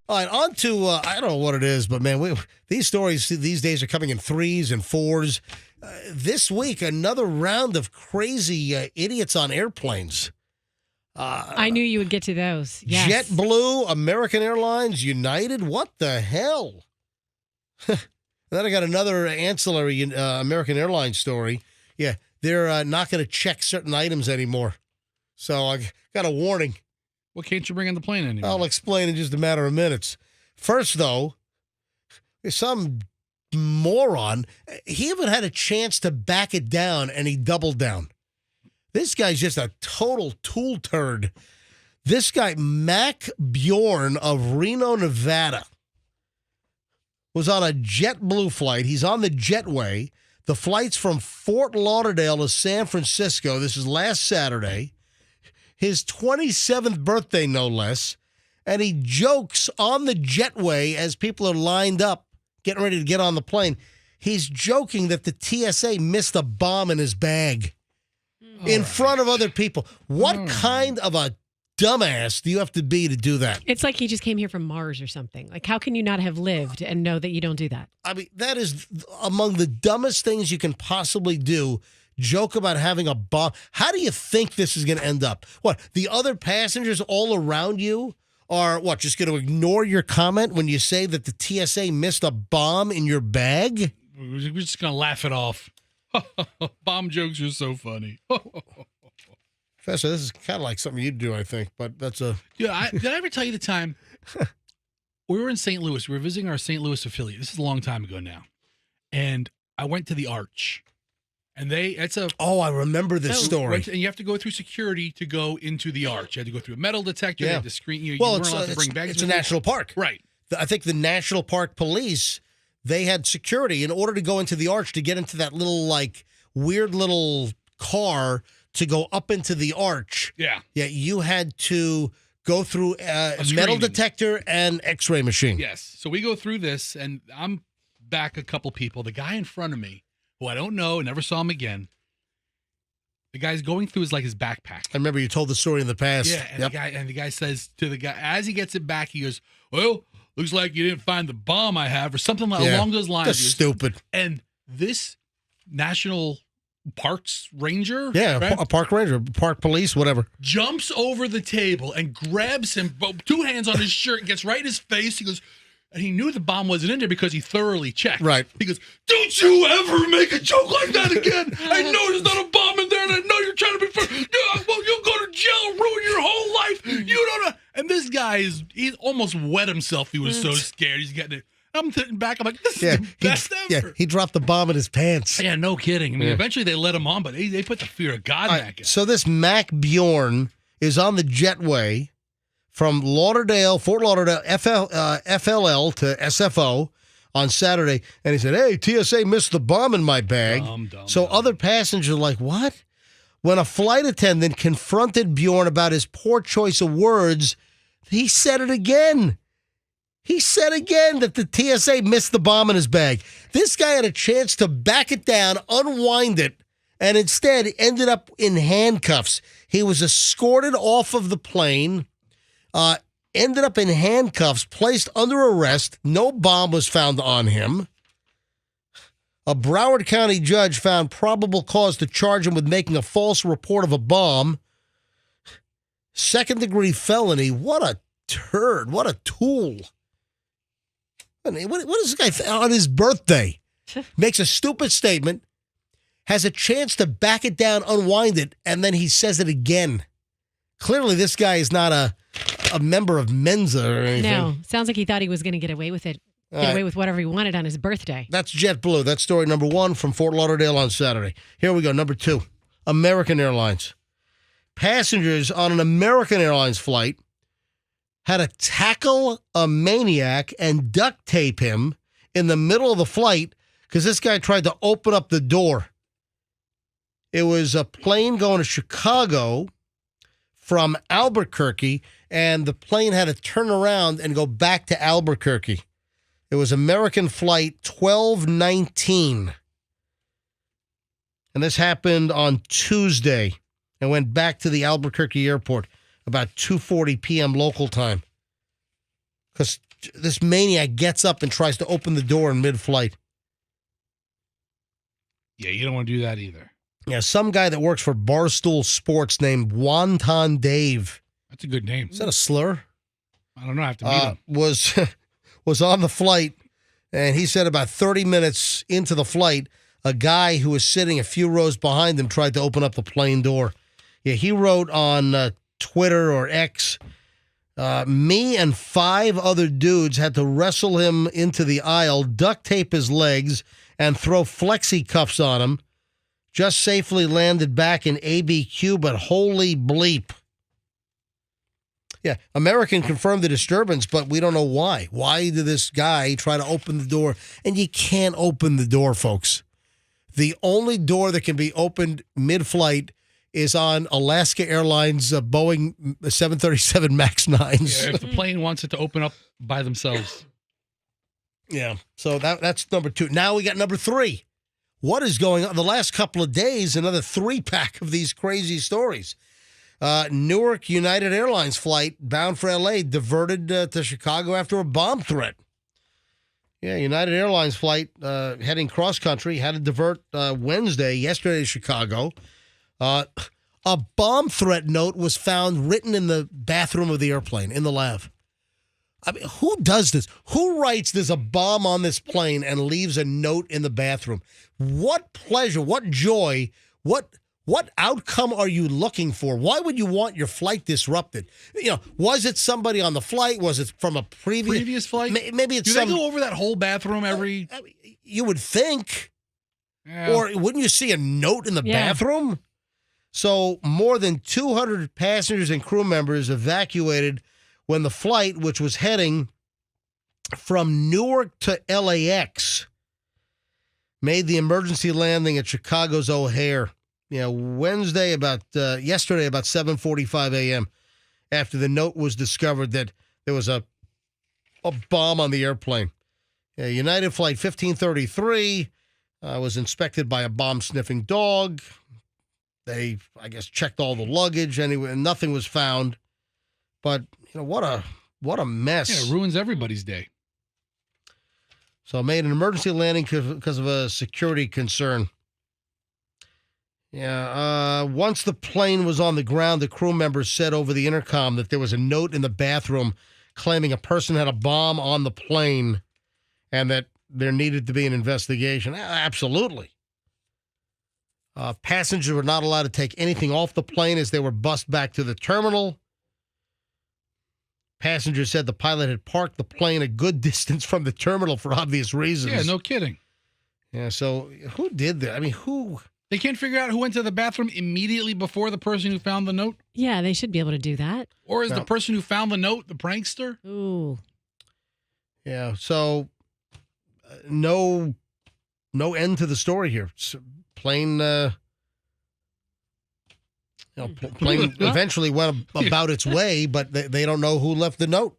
All right, on to, I don't know what it is, but man, these stories these days are coming in 3s and 4s. This week, another round of crazy idiots on airplanes. I knew you would get to those. Yes. JetBlue, American Airlines, United, what the hell? Then I got another ancillary American Airlines story. Yeah, they're not going to check certain items anymore. So I got a warning. Well, can't you bring in the plane anymore? I'll explain in just a matter of minutes. First, though, some moron, he even had a chance to back it down, and he doubled down. This guy's just a total tool turd. This guy, Mac Bjorn of Reno, Nevada, was on a JetBlue flight. He's on the jetway. The flight's from Fort Lauderdale to San Francisco. This is last Saturday. His 27th birthday, no less. And he jokes on the jetway as people are lined up, getting ready to get on the plane. He's joking that the TSA missed a bomb in his bag in front of other people. What kind of a dumbass do you have to be to do that? It's like he just came here from Mars or something. Like, how can you not have lived and know that you don't do that? I mean, that is among the dumbest things you can possibly do. Joke about having a bomb. How do you think this is going to end up? What, the other passengers all around you are, what, just going to ignore your comment when you say that the TSA missed a bomb in your bag? We're just going to laugh it off. Bomb jokes are so funny. Professor, this is kind of like something you'd do, I think, but that's a... Yeah, did I ever tell you the time? We were in St. Louis. We were visiting our St. Louis affiliate. This is a long time ago now. And I went to the Arch. And Oh, I remember this story. And you have to go through security to go into the Arch. You had to go through a metal detector. Yeah. You had to screen. You Well, weren't allowed to bring bags. It's a national park. Right. I think the National Park Police, they had security in order to go into the Arch, to get into that little, like, weird little car to go up into the Arch. Yeah. Yeah, you had to go through a metal detector and x-ray machine. Yes. So we go through this, and I'm back a couple people. The guy in front of me, who I don't know, never saw him again, the guy's going through his backpack. I remember you told the story in the past. Yeah, and the guy says to the guy, as he gets it back, he goes, "Well, looks like you didn't find the bomb I have," or something along those lines. That's stupid. And this National Parks Ranger, yeah, right? a park ranger, park police, whatever, jumps over the table and grabs him, two hands on his shirt, gets right in his face. He goes, and he knew the bomb wasn't in there because he thoroughly checked. Right. He goes, "Don't you ever make a joke like that again. I know there's not a bomb in there, and I know you're trying to be funny. Well, you'll go to jail, ruin your whole life. You don't know." And this guy he almost wet himself. He was so scared. He's getting it. I'm sitting back. I'm like, this is the best ever. Yeah, he dropped the bomb in his pants. Yeah, no kidding. I mean, eventually they let him on, but they put the fear of God in that guy. So this Mac Bjorn is on the jetway from Fort Lauderdale, FLL to SFO on Saturday, and he said, "Hey, TSA missed the bomb in my bag." So other passengers are like, "What?" When a flight attendant confronted Bjorn about his poor choice of words, he said it again. He said again that the TSA missed the bomb in his bag. This guy had a chance to back it down, unwind it, and instead ended up in handcuffs. He was escorted off of the plane, ended up in handcuffs, placed under arrest. No bomb was found on him. A Broward County judge found probable cause to charge him with making a false report of a bomb. Second-degree felony. What a turd. What a tool. What is this guy on his birthday? Makes a stupid statement, has a chance to back it down, unwind it, and then he says it again. Clearly, this guy is not a member of Mensa or anything. No, sounds like he thought he was going to get away with it. Get away with whatever he wanted on his birthday. That's JetBlue. That's story number 1 from Fort Lauderdale on Saturday. Here we go. Number 2, American Airlines. Passengers on an American Airlines flight had to tackle a maniac and duct tape him in the middle of the flight because this guy tried to open up the door. It was a plane going to Chicago from Albuquerque, and the plane had to turn around and go back to Albuquerque. It was American Flight 1219. And this happened on Tuesday and went back to the Albuquerque airport about 2:40 p.m. local time. Because this maniac gets up and tries to open the door in mid-flight. Yeah, you don't want to do that either. Yeah, some guy that works for Barstool Sports named Wonton Dave. That's a good name. Is that a slur? I don't know. I have to meet him. Was on the flight, and he said about 30 minutes into the flight, a guy who was sitting a few rows behind him tried to open up the plane door. Yeah, he wrote on Twitter or X, me and 5 other dudes had to wrestle him into the aisle, duct tape his legs, and throw flexi cuffs on him. Just safely landed back in ABQ, but holy bleep. Yeah, American confirmed the disturbance, but we don't know why. Why did this guy try to open the door? And you can't open the door, folks. The only door that can be opened mid-flight is on Alaska Airlines Boeing 737 MAX 9s. Yeah, if the plane wants it to open up by themselves. Yeah, so that's number 2. Now we got number 3. What is going on? The last couple of days, another 3-pack of these crazy stories. Newark United Airlines flight bound for L.A. diverted to Chicago after a bomb threat. Yeah, United Airlines flight heading cross-country had to divert yesterday to Chicago. A bomb threat note was found written in the bathroom of the airplane, in the lav. I mean, who does this? Who writes there's a bomb on this plane and leaves a note in the bathroom? What pleasure, what joy, what outcome are you looking for? Why would you want your flight disrupted? You know, was it somebody on the flight? Was it from a previous flight? Maybe it's Do they go over that whole bathroom every... You would think. Yeah. Or wouldn't you see a note in the bathroom? So more than 200 passengers and crew members evacuated when the flight, which was heading from Newark to LAX, made the emergency landing at Chicago's O'Hare. Yesterday about 7:45 a.m. after the note was discovered that there was a bomb on the airplane. United Flight 1533 was inspected by a bomb-sniffing dog. They, I guess, checked all the luggage anyway, and nothing was found. But what a mess. Yeah, it ruins everybody's day. So made an emergency landing because of a security concern. Yeah, once the plane was on the ground, the crew members said over the intercom that there was a note in the bathroom claiming a person had a bomb on the plane and that there needed to be an investigation. Absolutely. Passengers were not allowed to take anything off the plane as they were bussed back to the terminal. Passengers said the pilot had parked the plane a good distance from the terminal for obvious reasons. Yeah, no kidding. Yeah, so who did that? I mean, who? They can't figure out who went to the bathroom immediately before the person who found the note? Yeah, they should be able to do that. Or is the person who found the note the prankster? Ooh. Yeah, so no end to the story here. It's plane plane eventually went about its way, but they don't know who left the note.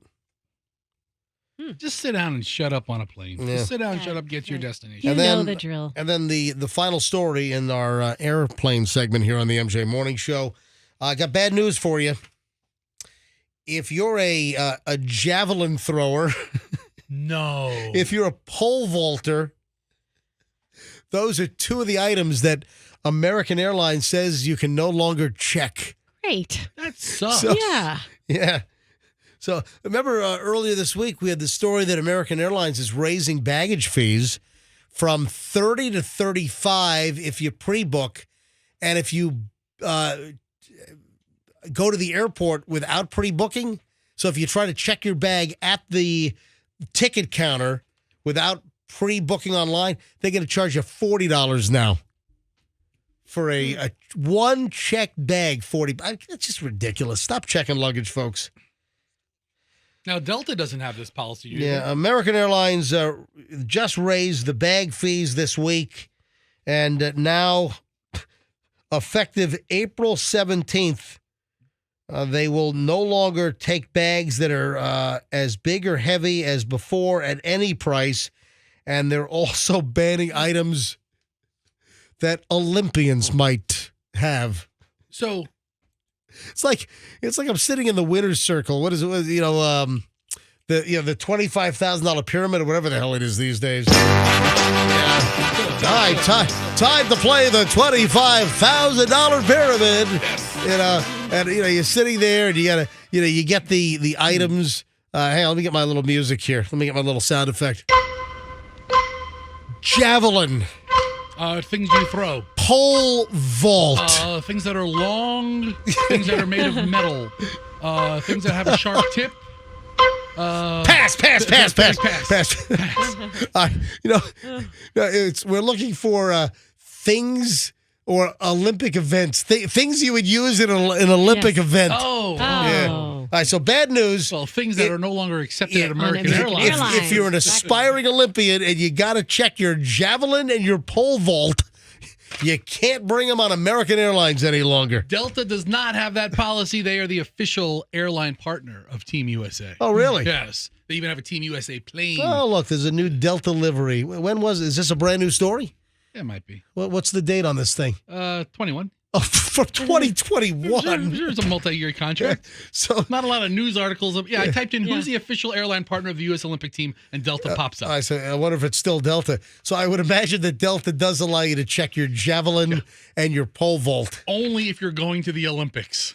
Just sit down and shut up on a plane. Yeah. Just sit down and shut up, get to your destination. You know the drill. And then the final story in our airplane segment here on the MJ Morning Show. I got bad news for you. If you're a javelin thrower, no. If you're a pole vaulter, those are 2 of the items that American Airlines says you can no longer check. Great. That sucks. Yeah. Yeah. So remember earlier this week, we had the story that American Airlines is raising baggage fees from $30 to $35 if you pre-book. And if you go to the airport without pre-booking, so if you try to check your bag at the ticket counter without pre-booking online, they're going to charge you $40 now. For a one checked bag, $40. It's just ridiculous. Stop checking luggage, folks. Now, Delta doesn't have this policy. Yeah, American Airlines just raised the bag fees this week. And now, effective April 17th, they will no longer take bags that are as big or heavy as before at any price. And they're also banning items that Olympians might have. So it's like I'm sitting in the winner's circle. What is it? the $25,000 pyramid or whatever the hell it is these days. Yeah. All right, time to play the $25,000 pyramid. And you're sitting there and you get the items. Hey, let me get my little music here. Let me get my little sound effect. Javelin. Things you throw. Pole vault. Things that are long. Things that are made of metal. Things that have a sharp tip. Pass. We're looking for things or Olympic events. Things you would use in an Olympic event. Oh. Yeah. All right, so bad news. Well, things that are no longer accepted at American American Airlines. Airlines. If you're an aspiring Olympian and you got to check your javelin and your pole vault, you can't bring them on American Airlines any longer. Delta does not have that policy. They are the official airline partner of Team USA. Oh, really? Yes. They even have a Team USA plane. Oh, look, there's a new Delta livery. Is this a brand new story? It might be. What's the date on this thing? 21. Oh, for 2021. There's a multi-year contract. So not a lot of news articles. I typed in who's the official airline partner of the U.S. Olympic team, and Delta pops up. I wonder if it's still Delta. So I would imagine that Delta does allow you to check your javelin and your pole vault. Only if you're going to the Olympics.